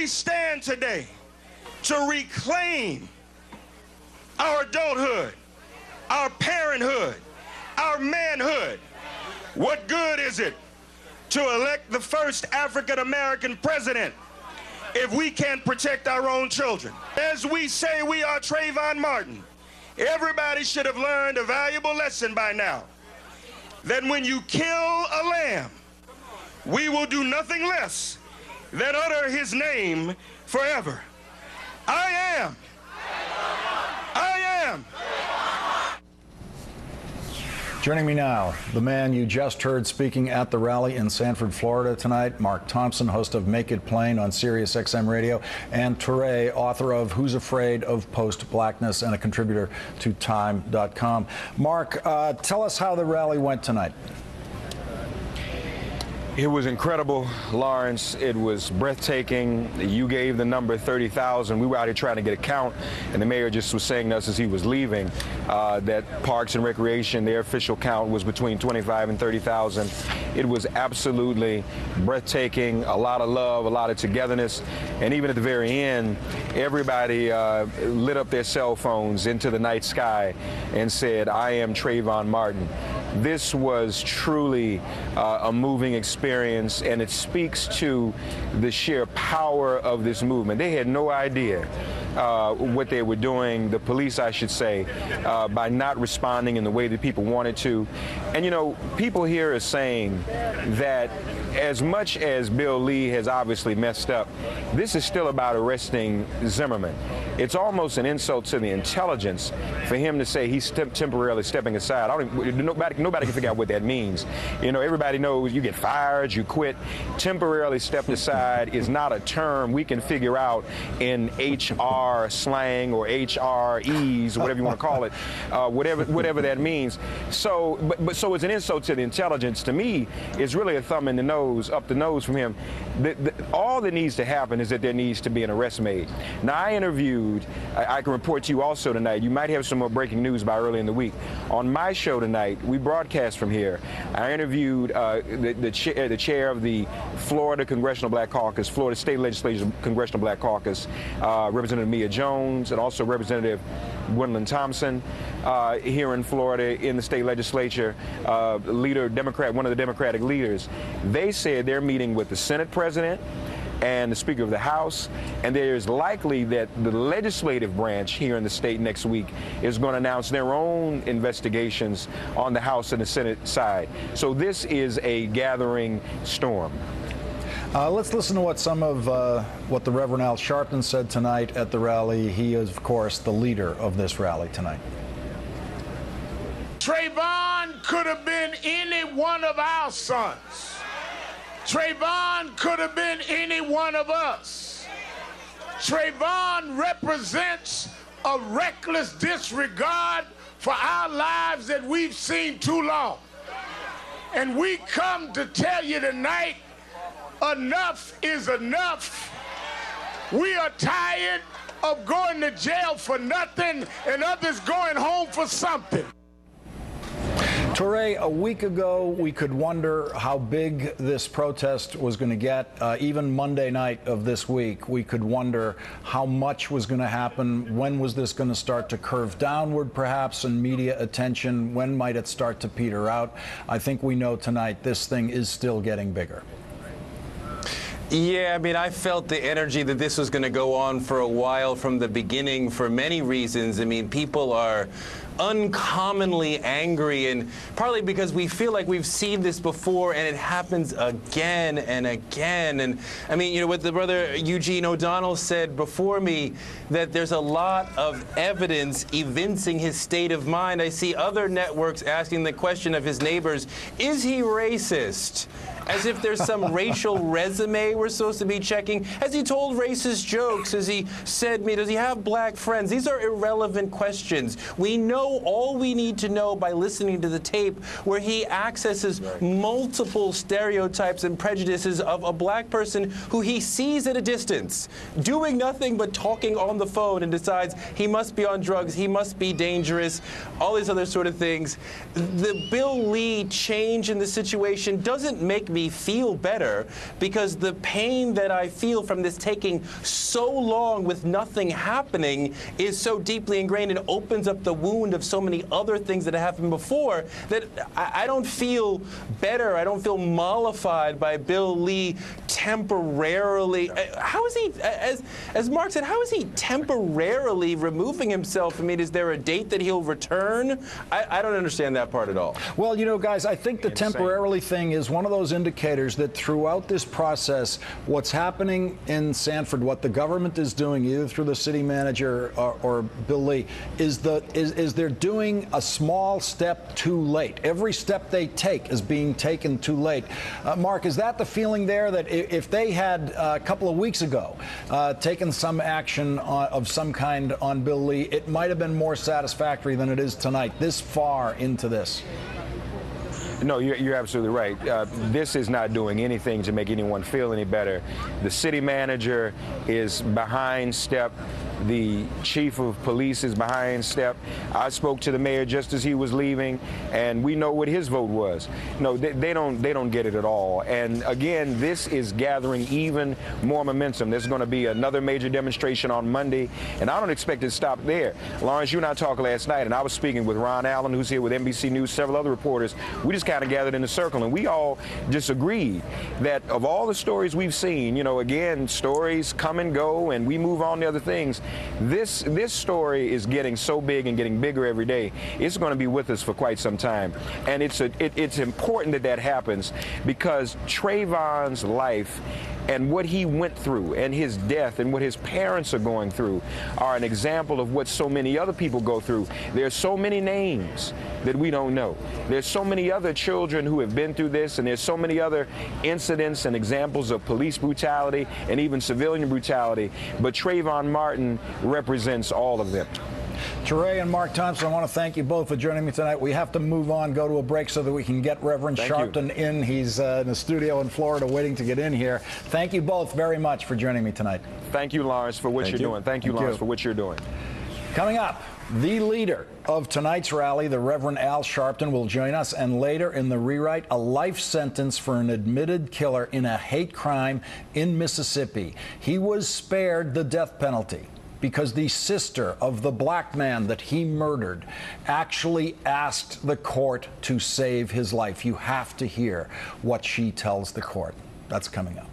we stand today to reclaim our adulthood, our parenthood, our manhood, what good is it to elect the first African-American president if we can't protect our own children? As we say we are Trayvon Martin, everybody should have learned a valuable lesson by now, that when you kill a lamb, we will do nothing less than utter his name forever. I am. Joining me now, the man you just heard speaking at the rally in Sanford, Florida tonight, Mark Thompson, host of Make It Plain on Sirius XM Radio, and Touré, author of Who's Afraid of Post-Blackness and a contributor to Time.com. Mark, tell us how the rally went tonight. It was incredible, Lawrence. It was breathtaking. You gave the number 30,000. We were out here trying to get a count, and the mayor just was saying to us as he was leaving that Parks and Recreation, their official count was between 25 and 30,000. It was absolutely breathtaking, a lot of love, a lot of togetherness, and even at the very end, everybody lit up their cell phones into the night sky and said, "I am Trayvon Martin." This was truly a moving experience, and it speaks to the sheer power of this movement. They had no idea what they were doing, the police, I should say, by not responding in the way that people wanted to. And, you know, people here are saying that as much as Bill Lee has obviously messed up, this is still about arresting Zimmerman. It's almost an insult to the intelligence for him to say he's temporarily stepping aside. Nobody can figure out what that means. You know, everybody knows you get fired, you quit. Temporarily stepped aside is not a term we can figure out in HR slang or HREs, whatever you want to call it, whatever that means. So, so it's an insult to the intelligence. To me, it's really a thumb in the nose, up the nose from him. All that needs to happen is that there needs to be an arrest made. Now, I interviewed, I can report to you also tonight, you might have some more breaking news by early in the week. On my show tonight, we broadcast from here. I interviewed the chair of the Florida Congressional Black Caucus, Florida State Legislature Congressional Black Caucus, Representative Mia Jones, and also Representative Gwendolyn Thompson here in Florida in the state legislature, leader, Democrat, one of the Democratic leaders. They said they're meeting with the Senate President and the Speaker of the House, and there's likely that the legislative branch here in the state next week is going to announce their own investigations on the House and the Senate side. So this is a gathering storm. Let's listen to what some of what the Reverend Al Sharpton said tonight at the rally. He is, of course, the leader of this rally tonight. Trayvon could have been any one of our sons. Trayvon could have been any one of us. Trayvon represents a reckless disregard for our lives that we've seen too long. And we come to tell you tonight, enough is enough. We are tired of going to jail for nothing and others going home for something. Touré, a week ago, we could wonder how big this protest was going to get. Even Monday night of this week, we could wonder how much was going to happen. When was this going to start to curve downward, perhaps, in media attention? When might it start to peter out? I think we know tonight this thing is still getting bigger. Yeah, I mean, I felt the energy that this was going to go on for a while from the beginning for many reasons. I mean, people are uncommonly angry, and partly because we feel like we've seen this before and it happens again and again. And I mean, you know, what the brother Eugene O'Donnell said before me, that there's a lot of evidence evincing his state of mind. I see other networks asking the question of his neighbors, is he racist? As if there's some racial resume we're supposed to be checking. Has he told racist jokes? Has he said me? Does he have black friends? These are irrelevant questions. We know all we need to know by listening to the tape where he accesses multiple stereotypes and prejudices of a black person who he sees at a distance, doing nothing but talking on the phone, and decides he must be on drugs, he must be dangerous, all these other sort of things. The Bill Lee change in the situation doesn't make me me feel better, because the pain that I feel from this taking so long with nothing happening is so deeply ingrained and opens up the wound of so many other things that have happened before, that I don't feel better. I don't feel mollified by Bill Lee temporarily. How is he, as Mark said, how is he temporarily removing himself? I mean, is there a date that he'll return? I don't understand that part at all. Well, you know, guys, I think the temporarily thing is one of those indicators that throughout this process, what's happening in Sanford, what the government is doing, either through the city manager or Bill Lee, is they're doing a small step too late. Every step they take is being taken too late. Mark, is that the feeling there, that if they had a couple of weeks ago taken some action of some kind on Bill Lee, it might have been more satisfactory than it is tonight, this far into this? No, you're absolutely right. This is not doing anything to make anyone feel any better. The city manager is behind step. The chief of police is behind step. I spoke to the mayor just as he was leaving, and we know what his vote was. No, they don't get it at all. And again, this is gathering even more momentum. There's going to be another major demonstration on Monday, and I don't expect it to stop there. Lawrence, you and I talked last night, and I was speaking with Ron Allen, who's here with NBC News, several other reporters. We just kind of gathered in a circle, and we all just agreed that of all the stories we've seen, you know, again, stories come and go, and we move on to other things. This story is getting so big and getting bigger every day. It's going to be with us for quite some time, and it's important that that happens, because Trayvon's life and what he went through and his death and what his parents are going through are an example of what so many other people go through. There's so many names that we don't know. There's so many other children who have been through this, and there's so many other incidents and examples of police brutality and even civilian brutality, but Trayvon Martin represents all of them. Teray and Mark Thompson, I want to thank you both for joining me tonight. We have to move on, go to a break so that we can get Reverend Sharpton in. He's in the studio in Florida waiting to get in here. Thank you both very much for joining me tonight. Thank you, Lawrence, for what you're doing. Thank you, Lawrence, for what you're doing. Coming up, the leader of tonight's rally, the Reverend Al Sharpton, will join us, and later in the rewrite, a life sentence for an admitted killer in a hate crime in Mississippi. He was spared the death penalty because the sister of the black man that he murdered actually asked the court to save his life. You have to hear what she tells the court. That's coming up.